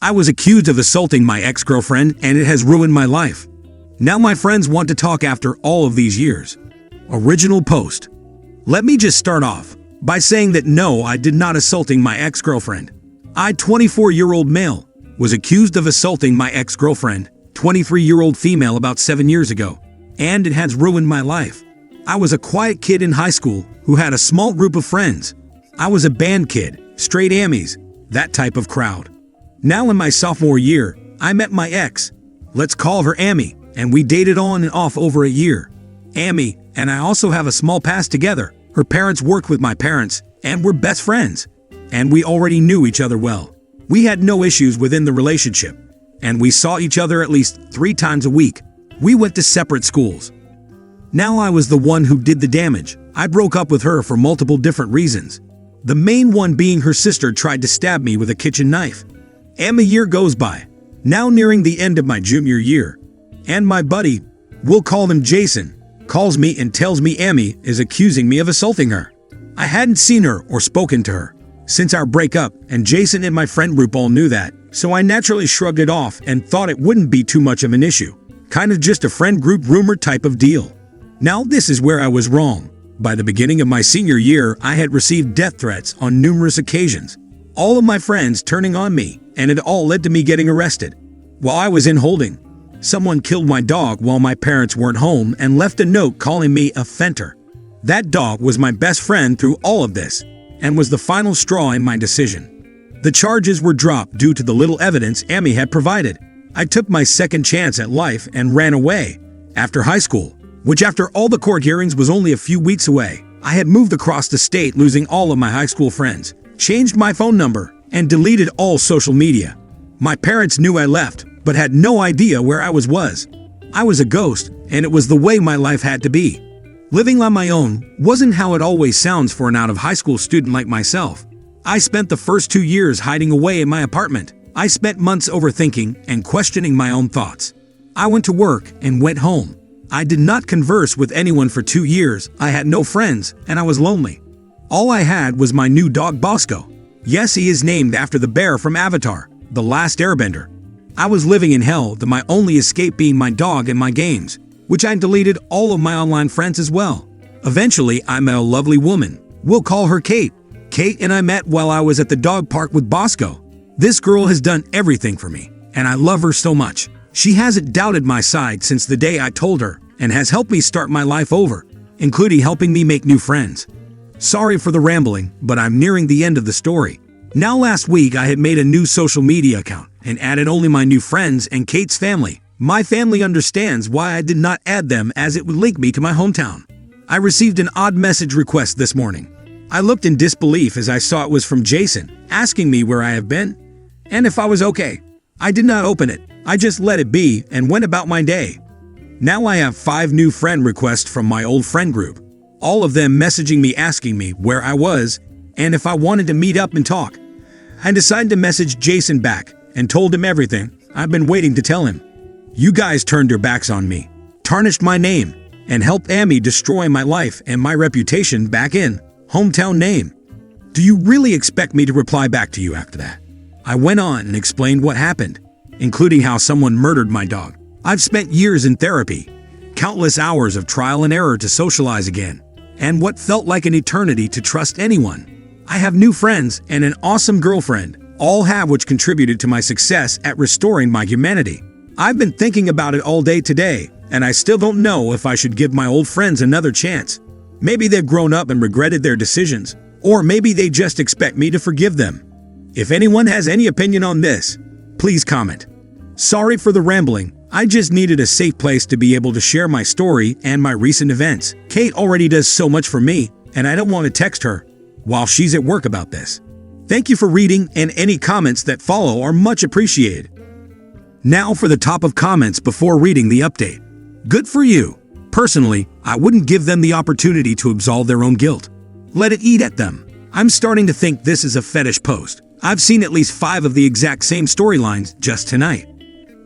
I was accused of assaulting my ex-girlfriend and it has ruined my life. Now my friends want to talk after all of these years. Original post. Let me just start off by saying that no, I did not assaulting my ex-girlfriend. I, 24-year-old male, was accused of assaulting my ex-girlfriend, 23-year-old female, about 7 years ago, and it has ruined my life. I was a quiet kid in high school who had a small group of friends. I was a band kid, straight Ammies, that type of crowd. Now in my sophomore year, I met my ex, let's call her Amy, and we dated on and off over a year. Amy and I also have a small past together. Her parents worked with my parents, and we're best friends. And we already knew each other well. We had no issues within the relationship, and we saw each other at least 3 times a week. We went to separate schools. Now I was the one who did the damage. I broke up with her for multiple different reasons. The main one being her sister tried to stab me with a kitchen knife. And a year goes by, now nearing the end of my junior year, and my buddy, we'll call him Jason, calls me and tells me Amy is accusing me of assaulting her. I hadn't seen her or spoken to her since our breakup, and Jason and my friend group all knew that, so I naturally shrugged it off and thought it wouldn't be too much of an issue. Kind of just a friend group rumor type of deal. Now this is where I was wrong. By the beginning of my senior year, I had received death threats on numerous occasions. All of my friends turning on me, and it all led to me getting arrested. While I was in holding, someone killed my dog while my parents weren't home and left a note calling me a fenter. That dog was my best friend through all of this, and was the final straw in my decision. The charges were dropped due to the little evidence Amy had provided. I took my second chance at life and ran away. After high school, which after all the court hearings was only a few weeks away, I had moved across the state, losing all of my high school friends, changed my phone number, and deleted all social media. My parents knew I left, but had no idea where I was. I was a ghost, and it was the way my life had to be. Living on my own wasn't how it always sounds for an out-of-high school student like myself. I spent the first 2 years hiding away in my apartment. I spent months overthinking and questioning my own thoughts. I went to work and went home. I did not converse with anyone for 2 years. I had no friends, and I was lonely. All I had was my new dog Bosco. Yes, he is named after the bear from Avatar, The Last Airbender. I was living in hell, my only escape being my dog and my games, which I deleted all of my online friends as well. Eventually, I met a lovely woman. We'll call her Kate. Kate and I met while I was at the dog park with Bosco. This girl has done everything for me, and I love her so much. She hasn't doubted my side since the day I told her, and has helped me start my life over, including helping me make new friends. Sorry for the rambling, but I'm nearing the end of the story. Now last week I had made a new social media account and added only my new friends and Kate's family. My family understands why I did not add them, as it would link me to my hometown. I received an odd message request this morning. I looked in disbelief as I saw it was from Jason, asking me where I have been and if I was okay. I did not open it. I just let it be and went about my day. Now I have 5 new friend requests from my old friend group, all of them messaging me asking me where I was and if I wanted to meet up and talk. I decided to message Jason back and told him everything I've been waiting to tell him. You guys turned your backs on me, tarnished my name, and helped Amy destroy my life and my reputation back in hometown name. Do you really expect me to reply back to you after that? I went on and explained what happened, including how someone murdered my dog. I've spent years in therapy, countless hours of trial and error to socialize again, and what felt like an eternity to trust anyone. I have new friends and an awesome girlfriend, all have which contributed to my success at restoring my humanity. I've been thinking about it all day today, and I still don't know if I should give my old friends another chance. Maybe they've grown up and regretted their decisions, or maybe they just expect me to forgive them. If anyone has any opinion on this, please comment. Sorry for the rambling. I just needed a safe place to be able to share my story and my recent events. Kate already does so much for me, and I don't want to text her while she's at work about this. Thank you for reading, and any comments that follow are much appreciated. Now for the top of comments before reading the update. Good for you. Personally, I wouldn't give them the opportunity to absolve their own guilt. Let it eat at them. I'm starting to think this is a fetish post. I've seen at least 5 of the exact same storylines just tonight.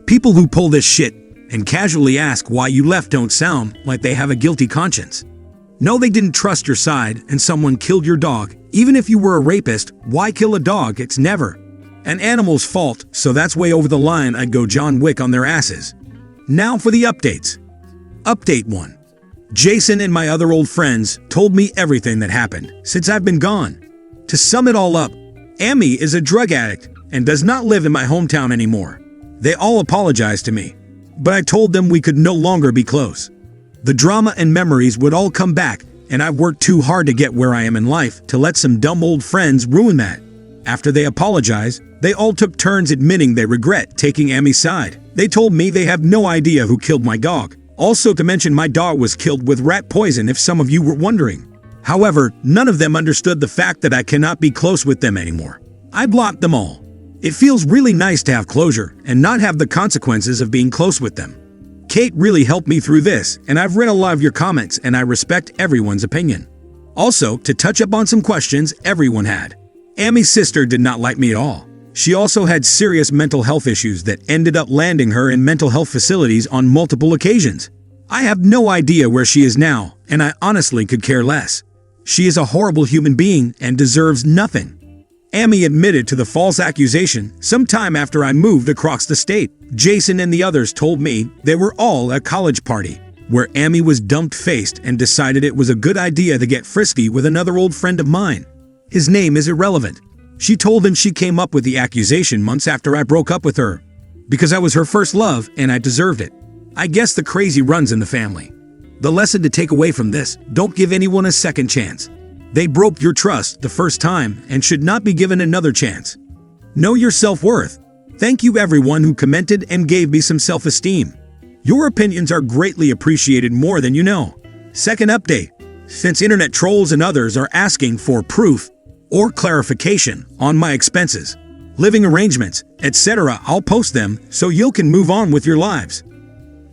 People who pull this shit and casually ask why you left don't sound like they have a guilty conscience. No, they didn't trust your side and someone killed your dog. Even if you were a rapist, why kill a dog? It's never An animal's fault, so that's way over the line. I'd go John Wick on their asses. Now for the updates. Update 1. Jason and my other old friends told me everything that happened since I've been gone. To sum it all up, Amy is a drug addict and does not live in my hometown anymore. They all apologized to me, but I told them we could no longer be close. The drama and memories would all come back, and I've worked too hard to get where I am in life to let some dumb old friends ruin that. After they apologized, they all took turns admitting they regret taking Amy's side. They told me they have no idea who killed my dog. Also to mention my dog was killed with rat poison, if some of you were wondering. However, none of them understood the fact that I cannot be close with them anymore. I blocked them all. It feels really nice to have closure and not have the consequences of being close with them. Kate really helped me through this, and I've read a lot of your comments and I respect everyone's opinion. Also, to touch up on some questions everyone had. Amy's sister did not like me at all. She also had serious mental health issues that ended up landing her in mental health facilities on multiple occasions. I have no idea where she is now, and I honestly could care less. She is a horrible human being and deserves nothing. Amy admitted to the false accusation sometime after I moved across the state. Jason and the others told me they were all at a college party, where Amy was dumped-faced and decided it was a good idea to get frisky with another old friend of mine. His name is irrelevant. She told him she came up with the accusation months after I broke up with her, because I was her first love and I deserved it. I guess the crazy runs in the family. The lesson to take away from this: don't give anyone a second chance. They broke your trust the first time and should not be given another chance. Know your self-worth. Thank you everyone who commented and gave me some self-esteem. Your opinions are greatly appreciated more than you know. Second update. Since internet trolls and others are asking for proof or clarification on my expenses, living arrangements, etc., I'll post them so you can move on with your lives.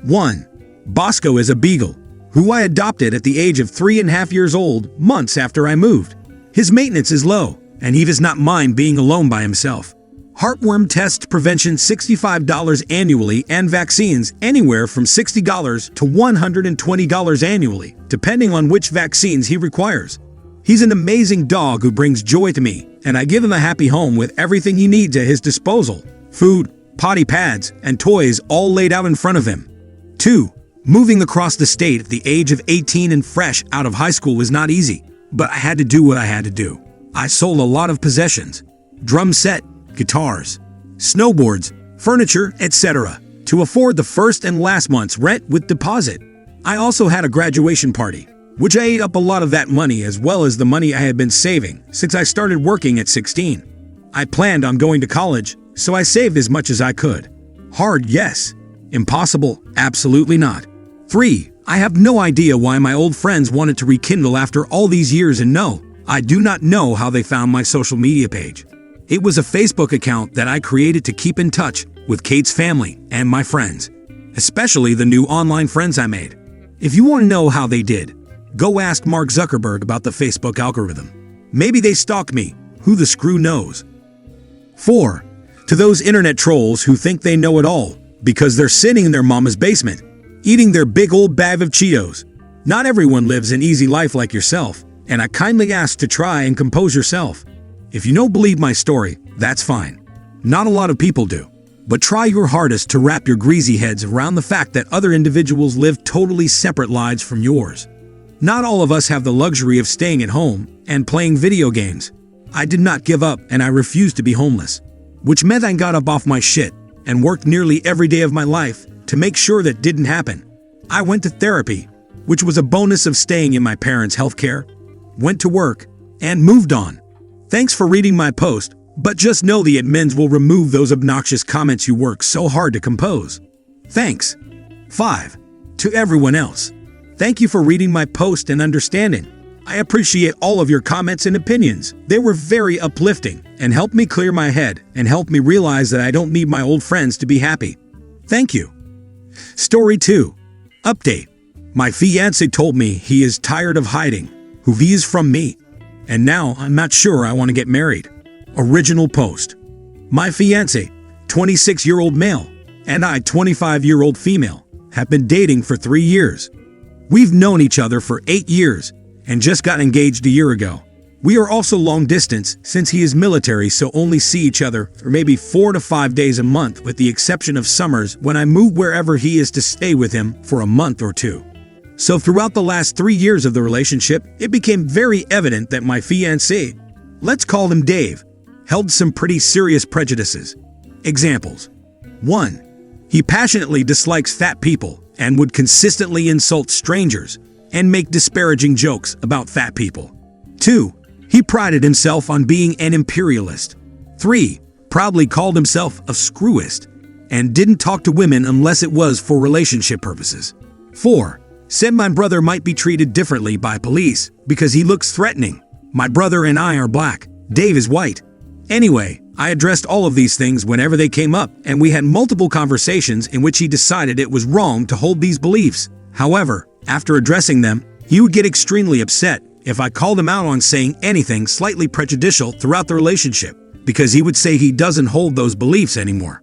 1. Bosco is a beagle, who I adopted at the age of 3.5 years old, months after I moved. His maintenance is low, and he does not mind being alone by himself. Heartworm test prevention $65 annually and vaccines anywhere from $60 to $120 annually, depending on which vaccines he requires. He's an amazing dog who brings joy to me, and I give him a happy home with everything he needs at his disposal. Food, potty pads, and toys all laid out in front of him. 2. Moving across the state at the age of 18 and fresh out of high school was not easy, but I had to do what I had to do. I sold a lot of possessions: drum set, guitars, snowboards, furniture, etc., to afford the first and last month's rent with deposit. I also had a graduation party, which I ate up a lot of that money as well as the money I had been saving since I started working at 16. I planned on going to college, so I saved as much as I could. Hard, yes. Impossible, absolutely not. 3. I have no idea why my old friends wanted to rekindle after all these years, and no, I do not know how they found my social media page. It was a Facebook account that I created to keep in touch with Kate's family and my friends, especially the new online friends I made. If you want to know how they did, go ask Mark Zuckerberg about the Facebook algorithm. Maybe they stalked me, who the screw knows. 4. To those internet trolls who think they know it all because they're sitting in their mama's basement, eating their big old bag of Cheetos. Not everyone lives an easy life like yourself, and I kindly ask to try and compose yourself. If you don't believe my story, that's fine. Not a lot of people do. But try your hardest to wrap your greasy heads around the fact that other individuals live totally separate lives from yours. Not all of us have the luxury of staying at home and playing video games. I did not give up, and I refused to be homeless, which meant I got up off my shit and worked nearly every day of my life to make sure that didn't happen. I went to therapy, which was a bonus of staying in my parents' healthcare, went to work, and moved on. Thanks for reading my post, but just know the admins will remove those obnoxious comments you work so hard to compose. Thanks. 5. To everyone else, thank you for reading my post and understanding. I appreciate all of your comments and opinions. They were very uplifting and helped me clear my head and helped me realize that I don't need my old friends to be happy. Thank you. Story 2. Update. My fiancé told me he is tired of hiding who he is from me, and now I'm not sure I want to get married. Original post. My fiancé, 26-year-old male, and I, 25-year-old female, have been dating for 3 years. We've known each other for 8 years and just got engaged a year ago. We are also long distance since he is military, so only see each other for maybe 4 to 5 days a month, with the exception of summers when I move wherever he is to stay with him for a month or two. So throughout the last 3 years of the relationship, it became very evident that my fiancé, let's call him Dave, held some pretty serious prejudices. Examples. 1. He passionately dislikes fat people and would consistently insult strangers and make disparaging jokes about fat people. 2. He prided himself on being an imperialist. 3. Proudly called himself a screwist and didn't talk to women unless it was for relationship purposes. 4. Said my brother might be treated differently by police because he looks threatening. My brother and I are black. Dave is white. Anyway, I addressed all of these things whenever they came up, and we had multiple conversations in which he decided it was wrong to hold these beliefs. However, after addressing them, he would get extremely upset if I called him out on saying anything slightly prejudicial throughout the relationship, because he would say he doesn't hold those beliefs anymore.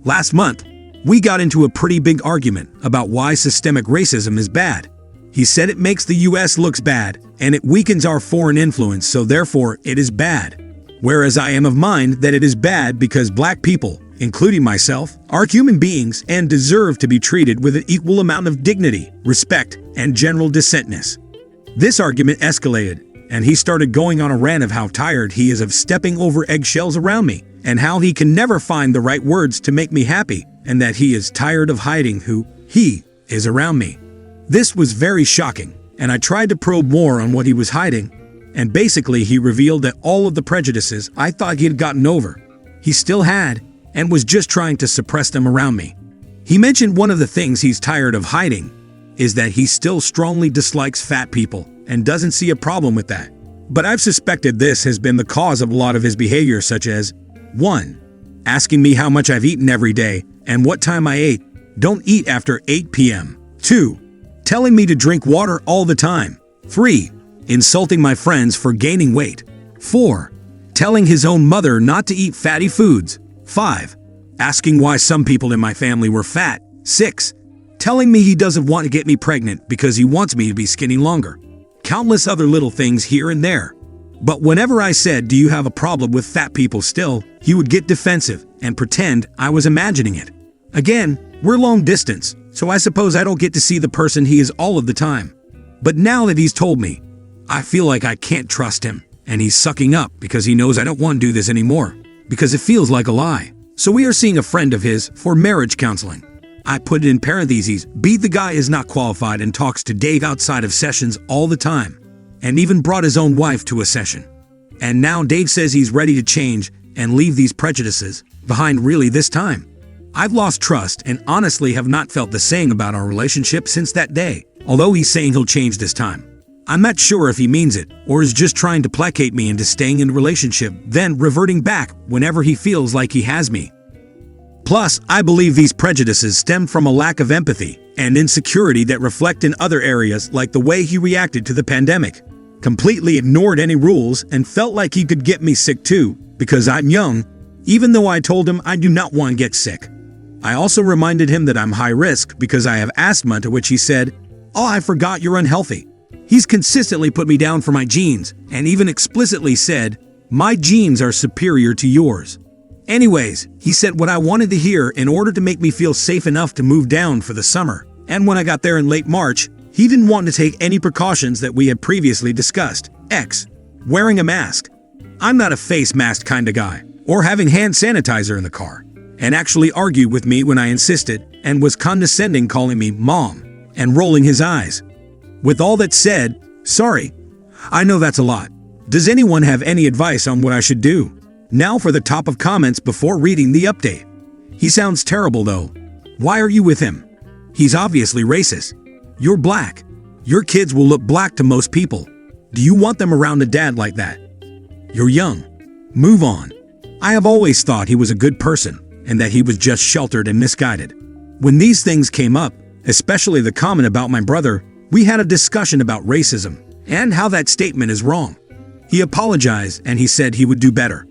Last month, we got into a pretty big argument about why systemic racism is bad. He said it makes the US looks bad, and it weakens our foreign influence, so therefore it is bad. Whereas I am of mind that it is bad because black people, including myself, are human beings and deserve to be treated with an equal amount of dignity, respect, and general decentness. This argument escalated, and he started going on a rant of how tired he is of stepping over eggshells around me, and how he can never find the right words to make me happy, and that he is tired of hiding who he is around me. This was very shocking, and I tried to probe more on what he was hiding, and basically he revealed that all of the prejudices I thought he had gotten over, he still had, and was just trying to suppress them around me. He mentioned one of the things he's tired of hiding is that he still strongly dislikes fat people and doesn't see a problem with that. But I've suspected this has been the cause of a lot of his behavior, such as 1. Asking me how much I've eaten every day and what time I ate. Don't eat after 8 p.m. 2. Telling me to drink water all the time. 3. Insulting my friends for gaining weight. 4. Telling his own mother not to eat fatty foods. 5. Asking why some people in my family were fat. 6. Telling me he doesn't want to get me pregnant because he wants me to be skinny longer. Countless other little things here and there. But whenever I said, "Do you have a problem with fat people still?" he would get defensive and pretend I was imagining it. Again, we're long distance, so I suppose I don't get to see the person he is all of the time. But now that he's told me, I feel like I can't trust him, and he's sucking up because he knows I don't want to do this anymore, because it feels like a lie. So we are seeing a friend of his for marriage counseling. I put it in parentheses, the guy is not qualified and talks to Dave outside of sessions all the time, and even brought his own wife to a session. And now Dave says he's ready to change and leave these prejudices behind really this time. I've lost trust and honestly have not felt the same about our relationship since that day, although he's saying he'll change this time. I'm not sure if he means it or is just trying to placate me into staying in a relationship, then reverting back whenever he feels like he has me. Plus, I believe these prejudices stem from a lack of empathy and insecurity that reflect in other areas, like the way he reacted to the pandemic. Completely ignored any rules and felt like he could get me sick too, because I'm young, even though I told him I do not want to get sick. I also reminded him that I'm high risk because I have asthma, to which he said, "Oh, I forgot you're unhealthy." He's consistently put me down for my genes and even explicitly said, "My genes are superior to yours." Anyways, he said what I wanted to hear in order to make me feel safe enough to move down for the summer. And when I got there in late March, he didn't want to take any precautions that we had previously discussed. X. Wearing a mask. I'm not a face mask kind of guy, or having hand sanitizer in the car, and actually argued with me when I insisted and was condescending, calling me mom and rolling his eyes. With all that said, sorry, I know that's a lot. Does anyone have any advice on what I should do? Now for the top of comments before reading the update. He sounds terrible though. Why are you with him? He's obviously racist. You're black. Your kids will look black to most people. Do you want them around a dad like that? You're young. Move on. I have always thought he was a good person and that he was just sheltered and misguided. When these things came up, especially the comment about my brother, we had a discussion about racism and how that statement is wrong. He apologized and he said he would do better.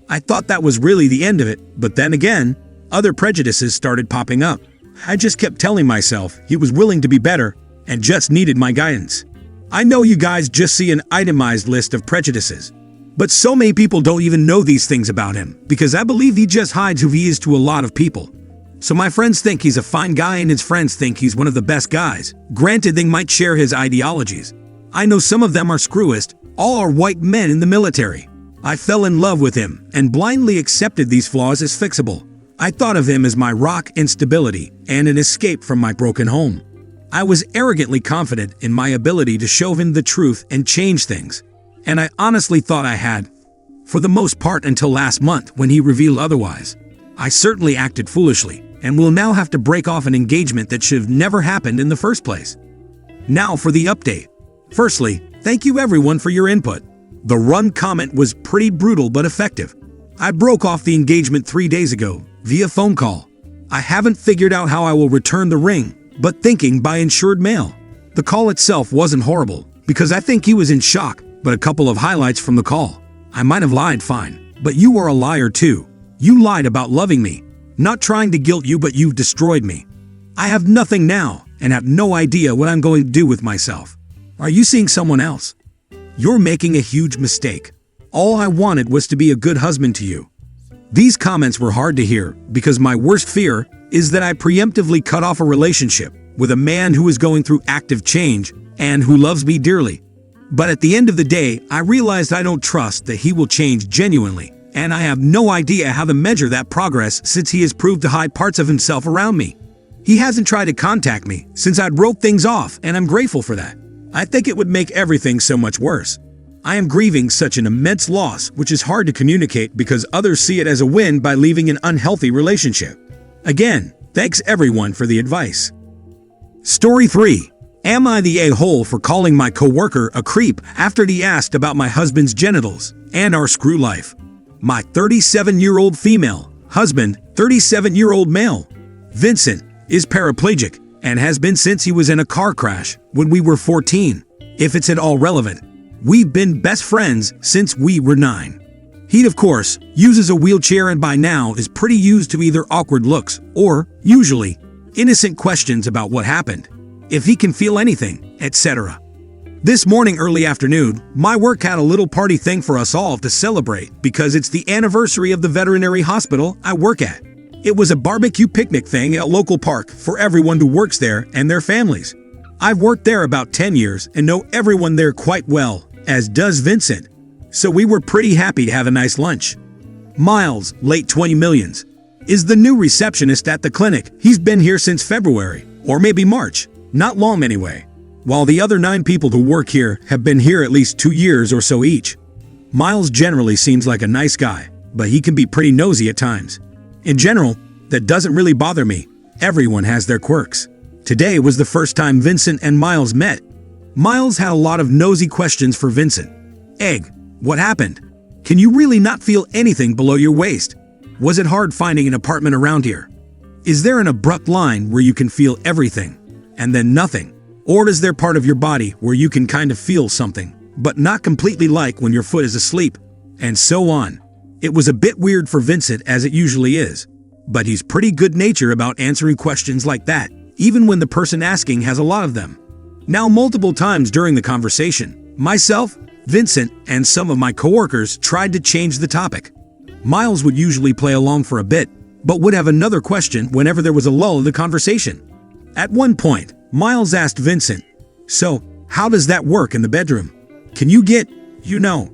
I thought that was really the end of it, but then again, other prejudices started popping up. I just kept telling myself he was willing to be better and just needed my guidance. I know you guys just see an itemized list of prejudices. But so many people don't even know these things about him, because I believe he just hides who he is to a lot of people. So my friends think he's a fine guy and his friends think he's one of the best guys. Granted, they might share his ideologies. I know some of them are screwist. All are white men in the military. I fell in love with him and blindly accepted these flaws as fixable. I thought of him as my rock and stability and an escape from my broken home. I was arrogantly confident in my ability to show him the truth and change things. And I honestly thought I had, for the most part until last month when he revealed otherwise. I certainly acted foolishly and will now have to break off an engagement that should have never happened in the first place. Now for the update. Firstly, thank you everyone for your input. The run comment was pretty brutal but effective. I broke off the engagement 3 days ago via phone call. I haven't figured out how I will return the ring, but thinking by insured mail. The call itself wasn't horrible because I think he was in shock, but a couple of highlights from the call. I might have lied fine, but you are a liar too. You lied about loving me. Not trying to guilt you, but you've destroyed me. I have nothing now and have no idea what I'm going to do with myself. Are you seeing someone else? You're making a huge mistake. All I wanted was to be a good husband to you. These comments were hard to hear because my worst fear is that I preemptively cut off a relationship with a man who is going through active change and who loves me dearly. But at the end of the day, I realized I don't trust that he will change genuinely, and I have no idea how to measure that progress since he has proved to hide parts of himself around me. He hasn't tried to contact me since I'd wrote things off, and I'm grateful for that. I think it would make everything so much worse. I am grieving such an immense loss, which is hard to communicate because others see it as a win by leaving an unhealthy relationship. Again, thanks everyone for the advice. Story 3. Am I the a-hole for calling my coworker a creep after he asked about my husband's genitals and our screw life? My 37-year-old female husband, 37-year-old male, Vincent, is paraplegic and has been since he was in a car crash when we were 14. If it's at all relevant, we've been best friends since we were 9. He, of course, uses a wheelchair and by now is pretty used to either awkward looks or, usually, innocent questions about what happened, if he can feel anything, etc. This morning early afternoon, my work had a little party thing for us all to celebrate because it's the anniversary of the veterinary hospital I work at. It was a barbecue picnic thing at a local park for everyone who works there and their families. I've worked there about 10 years and know everyone there quite well, as does Vincent. So we were pretty happy to have a nice lunch. Miles, late 20 millions, is the new receptionist at the clinic. He's been here since February, or maybe March. Not long anyway, while the other 9 people who work here have been here at least 2 years or so each. Miles generally seems like a nice guy, but he can be pretty nosy at times. In general, that doesn't really bother me. Everyone has their quirks. Today was the first time Vincent and Miles met. Miles had a lot of nosy questions for Vincent. Egg, what happened? Can you really not feel anything below your waist? Was it hard finding an apartment around here? Is there an abrupt line where you can feel everything and then nothing? Or is there part of your body where you can kind of feel something, but not completely, like when your foot is asleep? And so on. It was a bit weird for Vincent, as it usually is, but he's pretty good-natured about answering questions like that, even when the person asking has a lot of them. Now, multiple times during the conversation, myself, Vincent, and some of my coworkers tried to change the topic. Miles would usually play along for a bit, but would have another question whenever there was a lull in the conversation. At one point, Miles asked Vincent, "So, how does that work in the bedroom? Can you get, you know?"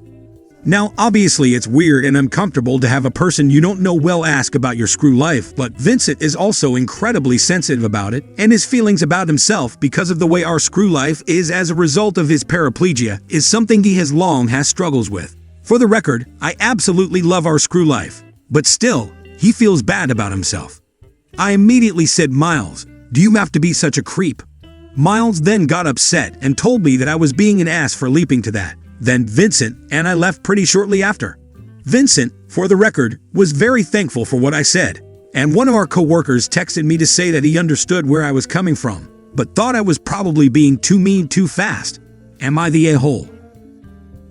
Now, obviously it's weird and uncomfortable to have a person you don't know well ask about your screw life, but Vincent is also incredibly sensitive about it, and his feelings about himself because of the way our screw life is as a result of his paraplegia is something he has long had struggles with. For the record, I absolutely love our screw life, but still, he feels bad about himself. I immediately said, "Miles, do you have to be such a creep?" Miles then got upset and told me that I was being an ass for leaping to that. Then Vincent and I left pretty shortly after. Vincent, for the record, was very thankful for what I said, and one of our coworkers texted me to say that he understood where I was coming from, but thought I was probably being too mean too fast. Am I the a-hole?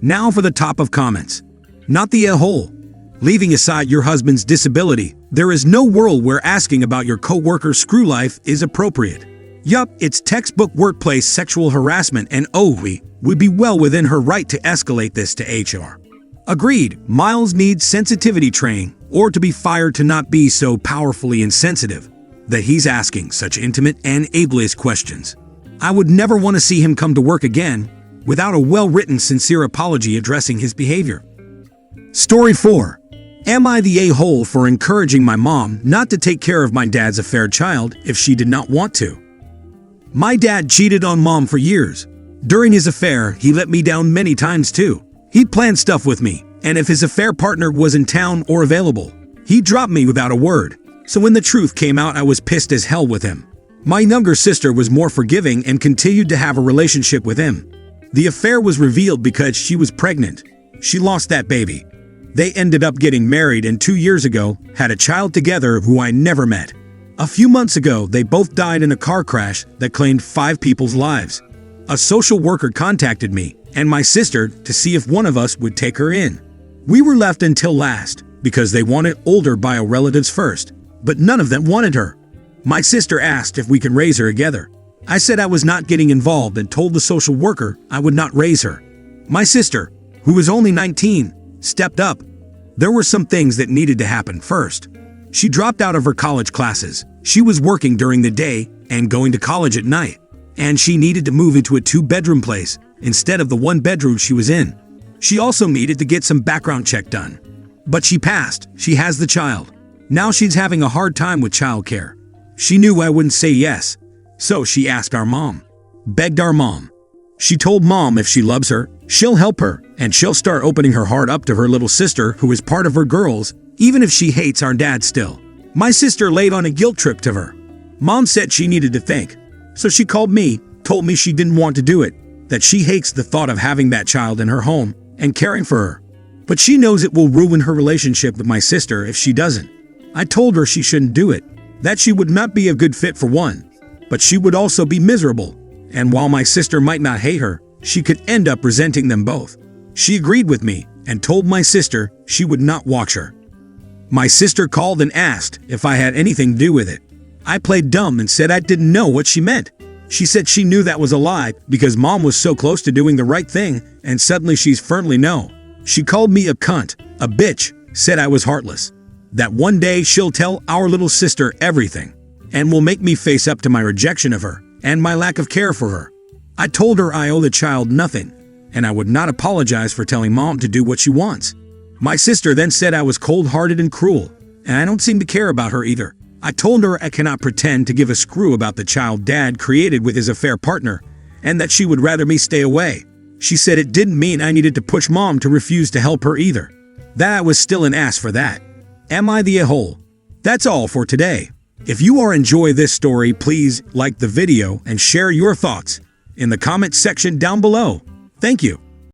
Now for the top of comments. Not the a-hole. Leaving aside your husband's disability, there is no world where asking about your coworker's screw life is appropriate. Yup, it's textbook workplace sexual harassment, and we would be well within her right to escalate this to HR. Agreed, Miles needs sensitivity training, or to be fired to not be so powerfully insensitive that he's asking such intimate and ableist questions. I would never want to see him come to work again without a well-written, sincere apology addressing his behavior. Story 4. Am I the a-hole for encouraging my mom not to take care of my dad's affair child if she did not want to? My dad cheated on mom for years. During his affair, he let me down many times too. He'd plan stuff with me, and if his affair partner was in town or available, he'd drop me without a word. So when the truth came out, I was pissed as hell with him. My younger sister was more forgiving and continued to have a relationship with him. The affair was revealed because she was pregnant. She lost that baby. They ended up getting married and 2 years ago had a child together who I never met. A few months ago, they both died in a car crash that claimed 5 people's lives. A social worker contacted me and my sister to see if one of us would take her in. We were left until last because they wanted older bio relatives first, but none of them wanted her. My sister asked if we could raise her together. I said I was not getting involved and told the social worker I would not raise her. My sister, who was only 19, stepped up. There were some things that needed to happen first. She dropped out of her college classes. She was working during the day and going to college at night, and she needed to move into a 2-bedroom place instead of the 1-bedroom she was in. She also needed to get some background check done. But she passed. She has the child. Now she's having a hard time with childcare. She knew I wouldn't say yes, so she asked our mom. Begged our mom. She told mom if she loves her, she'll help her, and she'll start opening her heart up to her little sister who is part of her girls, even if she hates our dad still. My sister laid on a guilt trip to her. Mom said she needed to think, so she called me, told me she didn't want to do it, that she hates the thought of having that child in her home and caring for her. But she knows it will ruin her relationship with my sister if she doesn't. I told her she shouldn't do it, that she would not be a good fit for one, but she would also be miserable, and while my sister might not hate her, she could end up resenting them both. She agreed with me and told my sister she would not watch her. My sister called and asked if I had anything to do with it. I played dumb and said I didn't know what she meant. She said she knew that was a lie because mom was so close to doing the right thing, and suddenly she's firmly no. She called me a cunt, a bitch, said I was heartless. That one day she'll tell our little sister everything, and will make me face up to my rejection of her and my lack of care for her. I told her I owe the child nothing, and I would not apologize for telling mom to do what she wants. My sister then said I was cold-hearted and cruel, and I don't seem to care about her either. I told her I cannot pretend to give a screw about the child dad created with his affair partner, and that she would rather me stay away. She said it didn't mean I needed to push mom to refuse to help her either. That I was still an ass for that. Am I the a-hole? That's all for today. If you are enjoy this story, please like the video and share your thoughts in the comment section down below. Thank you.